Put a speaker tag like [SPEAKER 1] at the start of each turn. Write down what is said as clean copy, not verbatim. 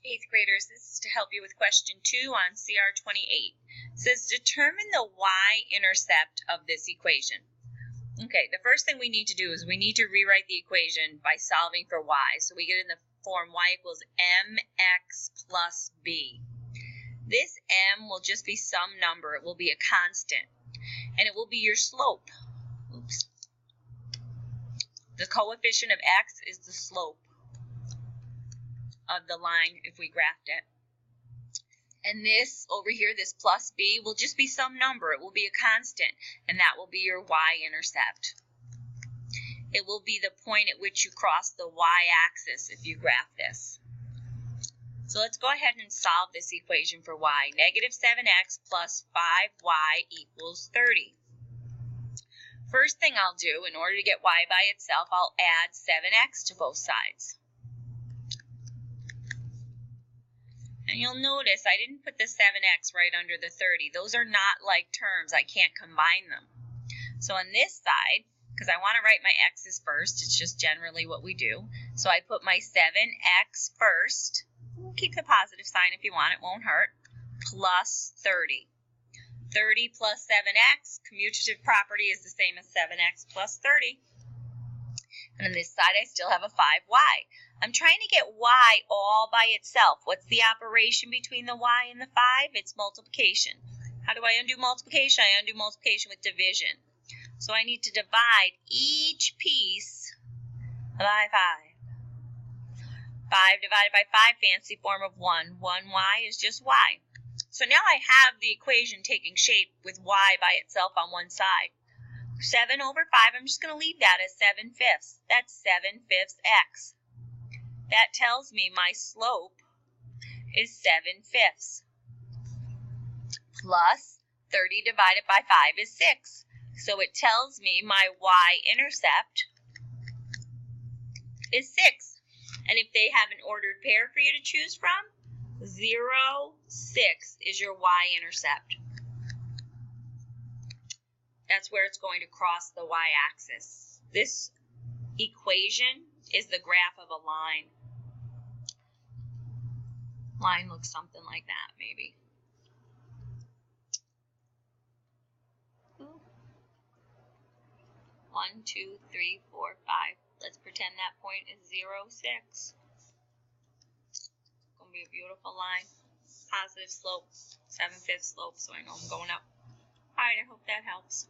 [SPEAKER 1] Eighth graders, this is to help you with question 2 on CR 28. It says determine the y-intercept of this equation. Okay, the first thing we need to do is we need to rewrite the equation by solving for y. So we get in the form y equals mx plus b. This m will just be some number. It will be a constant. And it will be your slope. Oops. The coefficient of x is the slope of the line if we graphed it. And this over here, this plus b, will just be some number. It will be a constant, and that will be your y-intercept. It will be the point at which you cross the y-axis if you graph this. So let's go ahead and solve this equation for y. Negative 7x plus 5y equals 30. First thing I'll do, in order to get y by itself, I'll add 7x to both sides. And you'll notice I didn't put the 7x right under the 30. Those are not like terms. I can't combine them. So on this side, because I want to write my x's first, it's just generally what we do. So I put my 7x first. Keep the positive sign if you want. It won't hurt. Plus 30. 30 plus 7x, commutative property is the same as 7x plus 30. And on this side, I still have a 5y. I'm trying to get y all by itself. What's the operation between the y and the 5? It's multiplication. How do I undo multiplication? I undo multiplication with division. So I need to divide each piece by 5. 5 divided by 5, fancy form of 1. 1y is just y. So now I have the equation taking shape with y by itself on one side. 7 over 5, I'm just going to leave that as 7/5. That's 7/5 x. That tells me my slope is 7/5. Plus 30 divided by 5 is 6. So it tells me my y-intercept is 6. And if they have an ordered pair for you to choose from, 0, 6 is your y-intercept. That's where it's going to cross the y-axis. This equation is the graph of a line. Line looks something like that, maybe. 1, 2, 3, 4, 5. Let's pretend that point is 0, 6. It's going to be a beautiful line. Positive slope, 7/5 slope, so I know I'm going up. All right, I hope that helps.